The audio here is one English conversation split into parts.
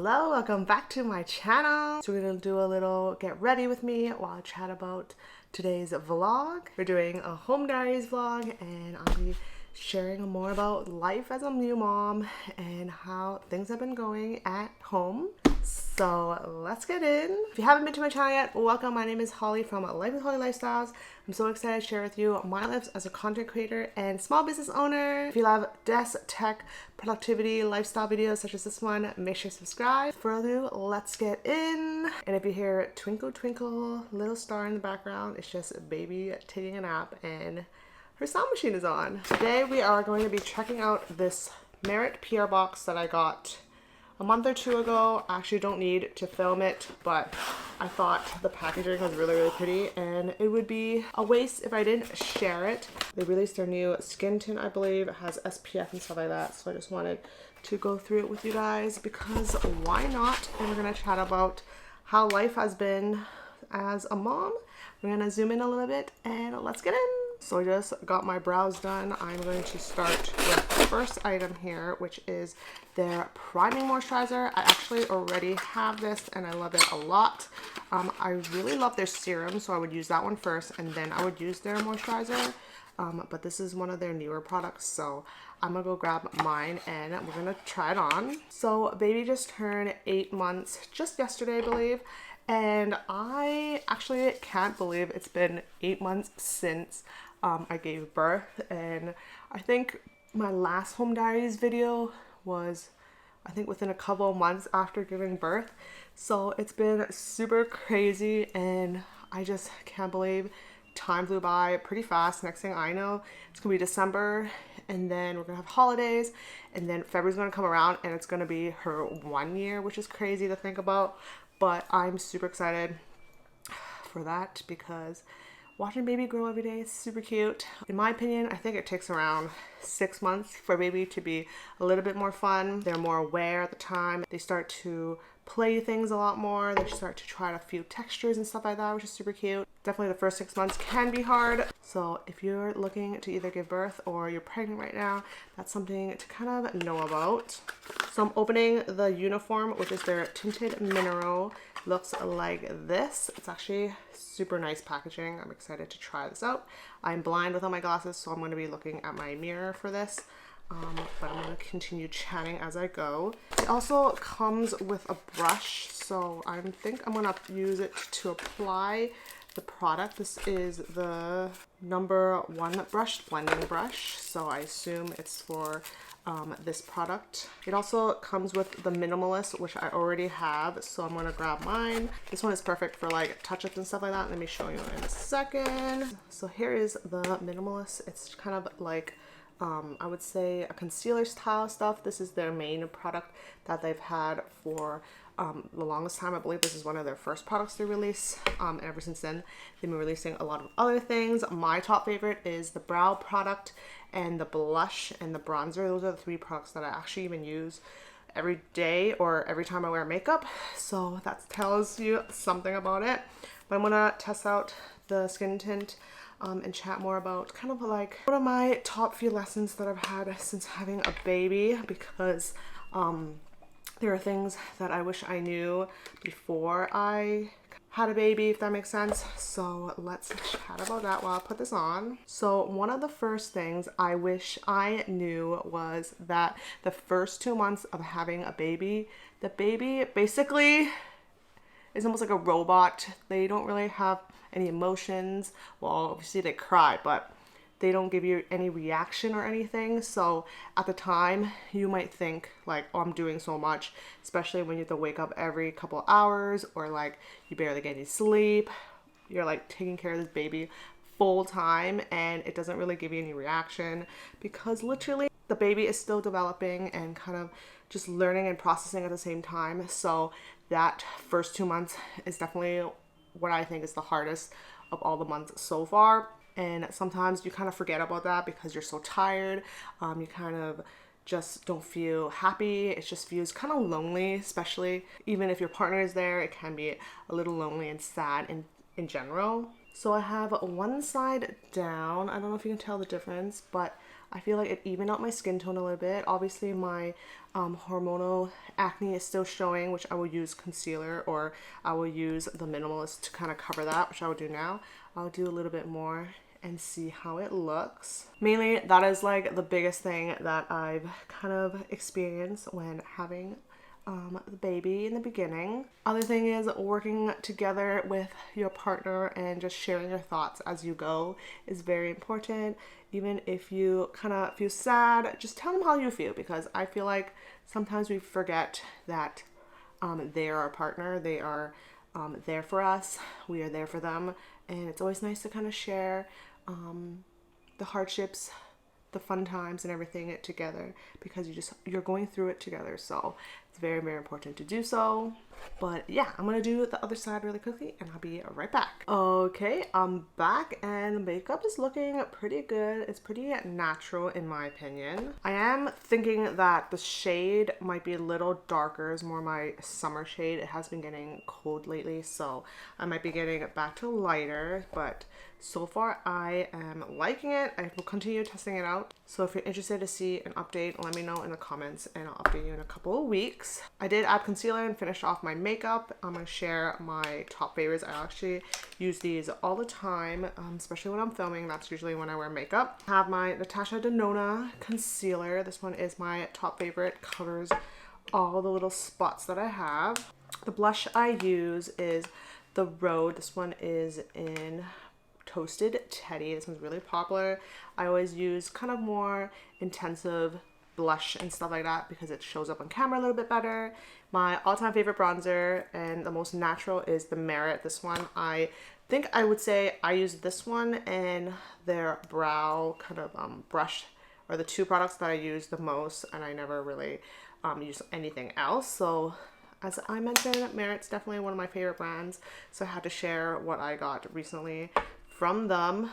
Hello, welcome back to my channel. So we're gonna do a little get ready with me while I chat about today's vlog. We're doing a Home Diaries vlog and I'll be sharing more about life as a new mom and how things have been going at home. So let's get in. If you haven't been to my channel yet, welcome. My name is Holly from Life with Holly Lifestyles. I'm so excited to share with you my life as a content creator and small business owner. If you love desk, tech, productivity, lifestyle videos such as this one, make sure to subscribe. Further, let's get in. And if you hear twinkle twinkle little star in the background, it's just baby taking a nap and her sound machine is on. Today we are going to be checking out this Merit PR box that I got a month or two ago. I actually don't need to film it, but I thought the packaging was really pretty and it would be a waste if I didn't share it. They released their new skin tint, I believe. It has SPF and stuff like that, so I just wanted to go through it with you guys because why not? And we're gonna chat about how life has been as a mom. We're gonna zoom in a little bit and let's get in. So I just got my brows done. I'm going to start with the first item here, which is their priming moisturizer. I actually already have this and I love it a lot. I really love their serum, so I would use that one first and then I would use their moisturizer. But this is one of their newer products, so I'm gonna go grab mine and we're gonna try it on. So baby just turned 8 months just yesterday, I believe. And I actually can't believe it's been 8 months since I gave birth. And I think my last Home Diaries video was, I think, within a couple of months after giving birth. So it's been super crazy and I just can't believe time flew by pretty fast. Next thing I know, it's gonna be December and then we're gonna have holidays and then February's gonna come around and it's gonna be her 1 year, which is crazy to think about. But I'm super excited for that because watching baby grow every day is super cute. In my opinion, I think it takes around 6 months for baby to be a little bit more fun. They're more aware at the time. They start to play things a lot more. They start to try a few textures and stuff like that, which is super cute. Definitely the first 6 months can be hard. So if you're looking to either give birth or you're pregnant right now, that's something to kind of know about. So I'm opening the uniform, which is their tinted mineral. Looks like this. It's actually super nice packaging. I'm excited to try this out. I'm blind without my glasses, so I'm going to be looking at my mirror for this. But I'm going to continue chatting as I go. It also comes with a brush, so I think I'm going to use it to apply the product. This is the #1 brush, blending brush, so I assume it's for this product. It also comes with the Minimalist, which I already have, so I'm going to grab mine. This one is perfect for like touch-ups and stuff like that. Let me show you in a second. So here is the Minimalist. It's kind of like I would say a concealer style stuff. This is their main product that they've had for the longest time. I believe this is one of their first products they release. And ever since then, they've been releasing a lot of other things. My top favorite is the brow product and the blush and the bronzer. Those are the 3 products that I actually even use every day or every time I wear makeup. So that tells you something about it. But I'm gonna test out the skin tint and chat more about kind of like one of my top few lessons that I've had since having a baby, because there are things that I wish I knew before I had a baby, if that makes sense. So let's chat about that while I put this on. So one of the first things I wish I knew was that the first 2 months of having a baby, the baby basically is almost like a robot. They don't really have any emotions. Well, obviously they cry, but they don't give you any reaction or anything. So at the time you might think like, oh, I'm doing so much, especially when you have to wake up every couple hours or like you barely get any sleep. You're like taking care of this baby full time and it doesn't really give you any reaction because literally the baby is still developing and kind of just learning and processing at the same time. So that first 2 months is definitely what I think is the hardest of all the months so far. And sometimes you kind of forget about that because you're so tired. You kind of just don't feel happy. It just feels kind of lonely, especially even if your partner is there. It can be a little lonely and sad in general. So I have one side down. I don't know if you can tell the difference, but I feel like it evened out my skin tone a little bit. Obviously my hormonal acne is still showing, which I will use concealer, or I will use the minimalist to kind of cover that, which I will do now. I'll do a little bit more and see how it looks. Mainly that is like the biggest thing that I've kind of experienced when having the baby in the beginning. Other thing is working together with your partner and just sharing your thoughts as you go is very important. Even if you kind of feel sad, just tell them how you feel, because I feel like sometimes we forget that they are our partner. They are there for us. We are there for them. And it's always nice to kind of share the hardships, the fun times and everything together, because you're going through it together. So it's very, very important to do so. But yeah, I'm gonna do the other side really quickly and I'll be right back. Okay, I'm back and makeup is looking pretty good. It's pretty natural in my opinion. I am thinking that the shade might be a little darker. It's more my summer shade. It has been getting cold lately, so I might be getting it back to lighter, but so far I am liking it. I will continue testing it out. So if you're interested to see an update, let me know in the comments and I'll update you in a couple of weeks. I did add concealer and finish off my makeup. I'm gonna share my top favorites. I actually use these all the time, especially when I'm filming. That's usually when I wear makeup. I have my Natasha Denona concealer. This one is my top favorite. Covers all the little spots that I have. The blush I use is the Rode. This one is in Toasted Teddy. This one's really popular. I always use kind of more intensive blush and stuff like that because it shows up on camera a little bit better. My all-time favorite bronzer and the most natural is the Merit. This one, I think I would say I use this one and their brow kind of brush are the two products that I use the most, and I never really use anything else. So as I mentioned, Merit's definitely one of my favorite brands, so I had to share what I got recently from them.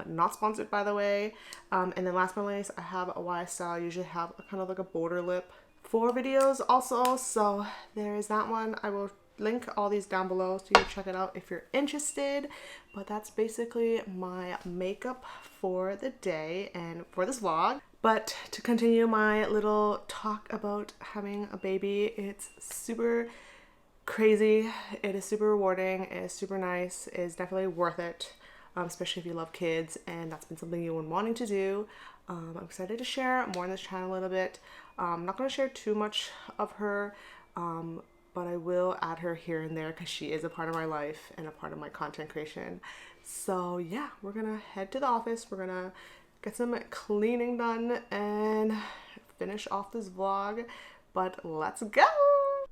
Not sponsored, by the way. And then last but not least, I have a YSL. I usually have kind of like a border lip for videos also, so there is that one. I will link all these down below so you can check it out if you're interested. But that's basically my makeup for the day and for this vlog. But to continue my little talk about having a baby, it's super crazy. It is super rewarding. It is super nice. It is definitely worth it. Especially if you love kids and that's been something you've been wanting to do. I'm excited to share more on this channel a little bit. I'm not going to share too much of her, but I will add her here and there because she is a part of my life and a part of my content creation. So yeah, we're going to head to the office. We're going to get some cleaning done and finish off this vlog, but let's go!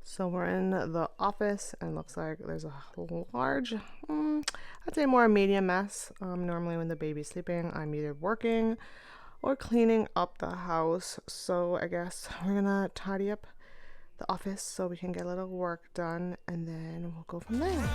So we're in the office and looks like there's a large, I'd say more a medium mess. Normally when the baby's sleeping, I'm either working or cleaning up the house. So I guess we're gonna tidy up the office so we can get a little work done and then we'll go from there.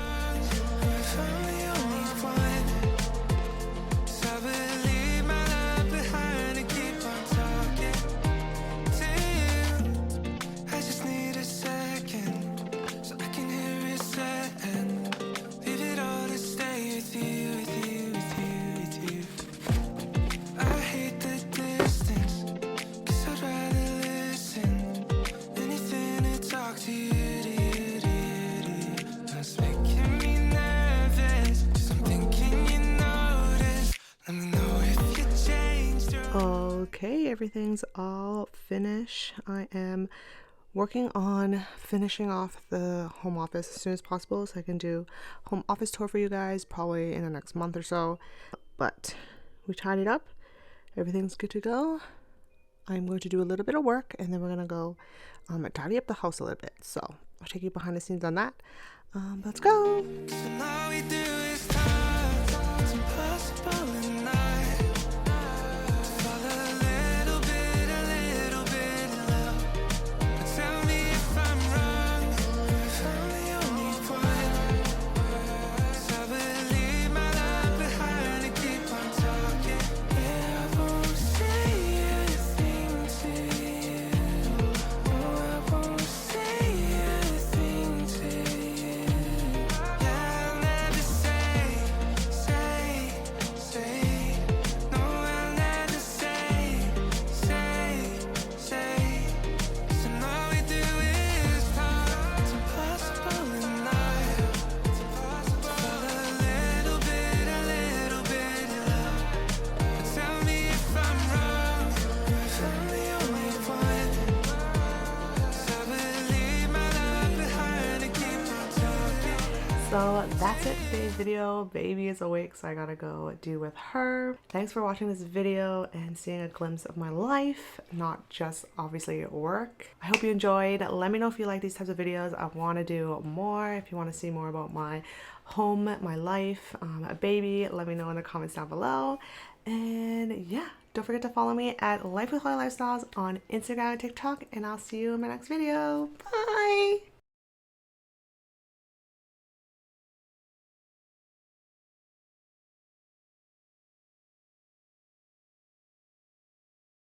Okay, everything's all finished. I am working on finishing off the home office as soon as possible so I can do home office tour for you guys probably in the next month or so. But we tidied up. Everything's good to go. I'm going to do a little bit of work and then we're gonna go tidy up the house a little bit. So I'll take you behind the scenes on that. Let's go. So that's it for today's video. Baby is awake, so I gotta go do with her. Thanks for watching this video and seeing a glimpse of my life, not just obviously work. I hope you enjoyed. Let me know if you like these types of videos. I want to do more. If you want to see more about my home, my life, a baby, let me know in the comments down below. And yeah, don't forget to follow me at Life with Holly Lifestyles on Instagram and TikTok, and I'll see you in my next video. Bye!